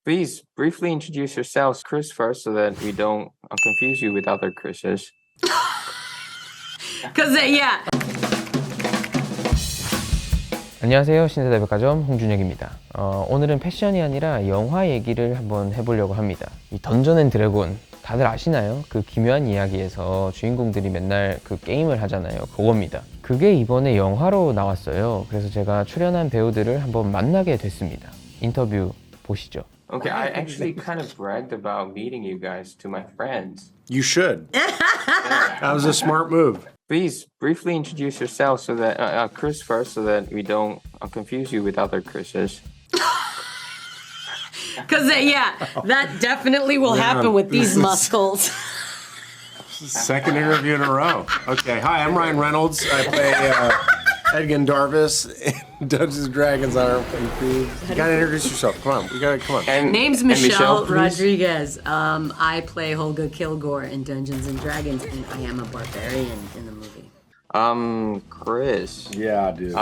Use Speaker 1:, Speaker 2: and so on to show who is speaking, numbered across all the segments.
Speaker 1: Please briefly introduce yourselves, Chris, first, so that we don't confuse you with other Chris's.
Speaker 2: yeah.
Speaker 1: 안녕하세요. 신세대백화점 홍준혁입니다. 오늘은 패션이 아니라 영화 얘기를 한번 해보려고 합니다. 이 던전앤드래곤 다들 아시나요? 그 기묘한 이야기에서 주인공들이 맨날 그 게임을 하잖아요. 그겁니다. 그게 이번에 영화로 나왔어요. 그래서 제가 출연한 배우들을 한번 만나게 됐습니다. 인터뷰 보시죠. Okay, I actually kind of bragged about meeting you guys to my friends.
Speaker 3: You should. That was a smart move.
Speaker 1: Please briefly introduce yourself so that Chris first, so that we don't confuse you with other Chris's.
Speaker 2: Yeah, that definitely will happen with these muscles.
Speaker 3: Second interview in a row. Okay, hi, I'm Ryan Reynolds. I play Edgin Darvis in Dungeons & Dragons Honor and Thieves. You gotta introduce yourself. Come on.
Speaker 1: And,
Speaker 2: Name's Michelle
Speaker 1: please?
Speaker 2: Rodriguez. I play Holga Kilgore in Dungeons & Dragons, and I am a barbarian in the movie.
Speaker 1: Chris.
Speaker 3: Yeah, dude.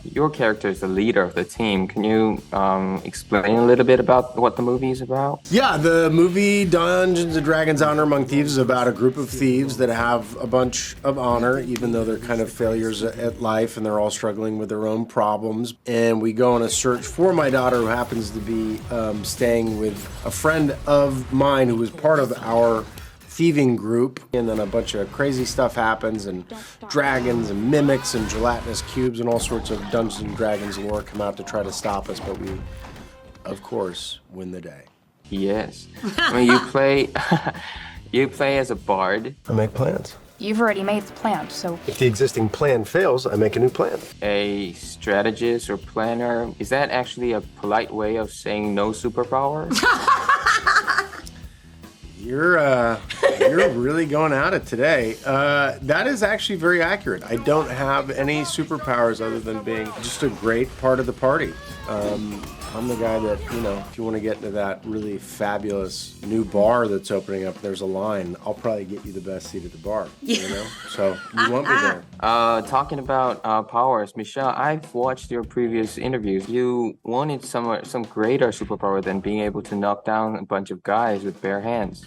Speaker 1: Your character is the leader of the team. Can you explain a little bit about what the movie is about?
Speaker 3: Yeah, the movie Dungeons & Dragons Honor Among Thieves is about a group of thieves that have a bunch of honor, even though they're kind of failures at life and they're all struggling with their own problems. And we go on a search for my daughter, who happens to be staying with a friend of mine who was part of our thieving group, and then a bunch of crazy stuff happens, and dragons and mimics and gelatinous cubes and all sorts of Dungeons and Dragons lore come out to try to stop us, but we, of course, win the day.
Speaker 1: Yes. I mean, you play as a bard.
Speaker 3: I make plans.
Speaker 4: You've already made the plan, so...
Speaker 3: If the existing plan fails, I make a new plan.
Speaker 1: A strategist or planner. Is that actually a polite way of saying no superpower?
Speaker 3: You're really going at it today. That is actually very accurate. I don't have any superpowers other than being just a great part of the party. I'm the guy that, if you want to get into that really fabulous new bar that's opening up, there's a line. I'll probably get you the best seat at the bar, So you want me there.
Speaker 1: Talking about powers, Michelle, I've watched your previous interviews. You wanted some greater superpower than being able to knock down a bunch of guys with bare hands.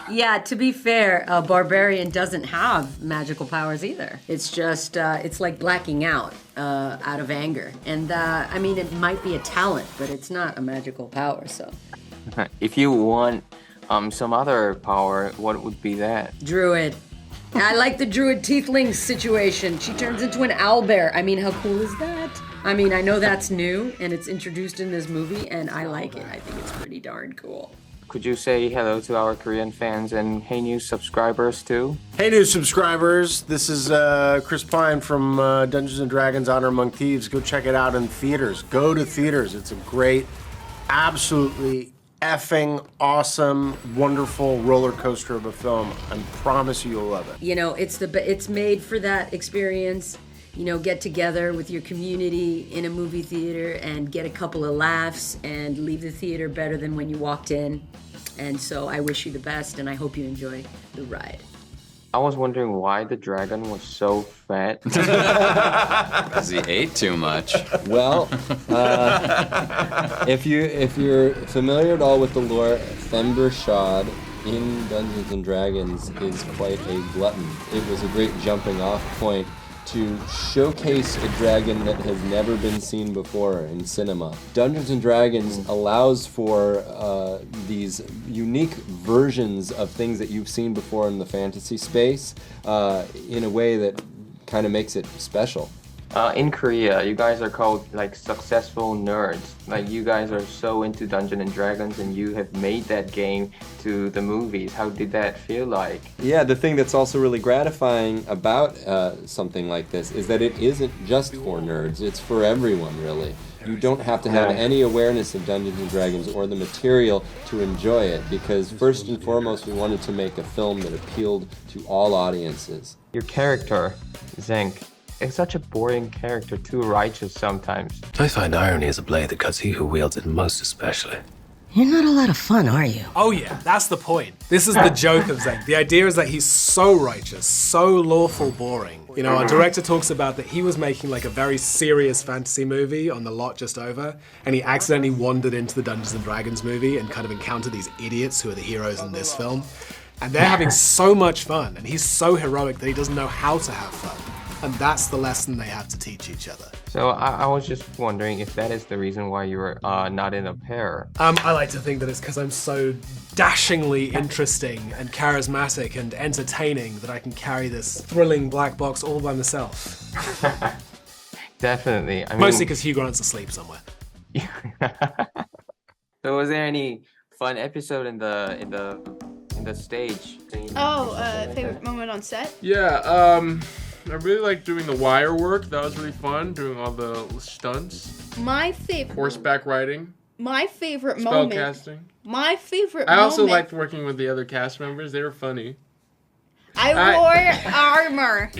Speaker 2: Yeah, to be fair, a barbarian doesn't have magical powers either. It's just, it's like blacking out of anger. And I mean, it might be a talent, but it's not a magical power, so.
Speaker 1: If you want some other power, what would be that?
Speaker 2: Druid. I like the druid tiefling situation. She turns into an owlbear. I mean, how cool is that? I mean, I know that's new, and it's introduced in this movie, and I like it. I think it's pretty darn cool.
Speaker 1: Could you say hello to our Korean fans and HeyNews subscribers too?
Speaker 3: HeyNews subscribers, this is Chris from Dungeons & Dragons Honor Among Thieves. Go check it out in theaters. Go to theaters. It's a great, absolutely effing awesome, wonderful roller coaster of a film. I promise you'll love it.
Speaker 2: It's made for that experience. Get together with your community in a movie theater and get a couple of laughs and leave the theater better than when you walked in. And so I wish you the best, and I hope you enjoy the ride.
Speaker 1: I was wondering why the dragon was so fat.
Speaker 5: Because he ate too much.
Speaker 6: Well, if you're familiar at all with the lore, Thembershad in Dungeons and Dragons is quite a glutton. It was a great jumping off point to showcase a dragon that has never been seen before in cinema. Dungeons & Dragons allows for these unique versions of things that you've seen before in the fantasy space in a way that kind of makes it special.
Speaker 1: In Korea, you guys are called successful nerds. You guys are so into Dungeons & Dragons, and you have made that game to the movies. How did that feel like?
Speaker 6: Yeah, the thing that's also really gratifying about something like this is that it isn't just for nerds. It's for everyone, really. You don't have to have any awareness of Dungeons & Dragons or the material to enjoy it, because first and foremost, we wanted to make a film that appealed to all audiences.
Speaker 1: Your character, Zenk, is such a boring character, too righteous sometimes.
Speaker 7: I find irony is a blade that cuts he who wields it most especially.
Speaker 2: You're not a lot of fun, are you?
Speaker 7: Oh yeah, that's the point. This is the joke of Zeng. The idea is that he's so righteous, so lawful boring. You know, our director talks about that he was making like a very serious fantasy movie on the lot just over, and he accidentally wandered into the Dungeons and Dragons movie and kind of encountered these idiots who are the heroes in this film. And they're having so much fun, and he's so heroic that he doesn't know how to have fun. And that's the lesson they have to teach each other.
Speaker 1: So I was just wondering if that is the reason why you were not in a pair.
Speaker 7: I like to think that it's because I'm so dashingly interesting and charismatic and entertaining that I can carry this thrilling black box all by myself.
Speaker 1: Definitely. I mean,
Speaker 7: Mostly because Hugh Grant's asleep somewhere.
Speaker 1: So was there any fun episode in the stage?
Speaker 8: Favorite moment on set?
Speaker 9: Yeah, I really like doing the wire work. That was really fun, doing all the stunts.
Speaker 8: My favorite.
Speaker 9: Horseback riding.
Speaker 8: My favorite moment.
Speaker 9: Spellcasting.
Speaker 8: My favorite
Speaker 9: I also
Speaker 8: moment.
Speaker 9: liked working with the other cast members. They were funny.
Speaker 8: I wore armor.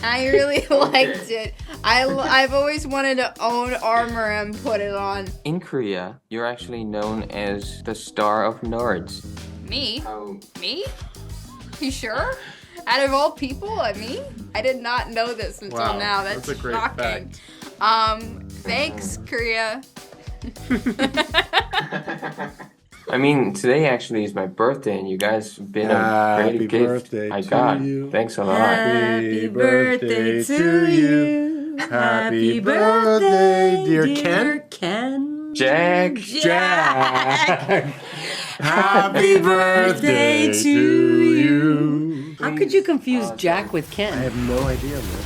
Speaker 8: I really liked it. I've always wanted to own armor and put it on.
Speaker 1: In Korea, you're actually known as the star of nerds.
Speaker 8: Me?
Speaker 1: Oh.
Speaker 8: Me? You sure? Out of all people, me? I did not know this until
Speaker 9: Wow,
Speaker 8: now. That's
Speaker 9: a great
Speaker 8: shocking.
Speaker 9: fact.
Speaker 8: Thanks, Korea.
Speaker 1: I mean, today actually is my birthday, and you guys have been a
Speaker 3: Happy
Speaker 1: great gift
Speaker 3: birthday
Speaker 1: I
Speaker 3: to
Speaker 1: got.
Speaker 3: you.
Speaker 1: Thanks a lot.
Speaker 3: Happy birthday to you. Happy birthday, dear Ken.
Speaker 2: Ken.
Speaker 1: Jack.
Speaker 3: Jack. Happy birthday to you.
Speaker 2: How could you confuse Jack with Ken?
Speaker 3: I have no idea, man.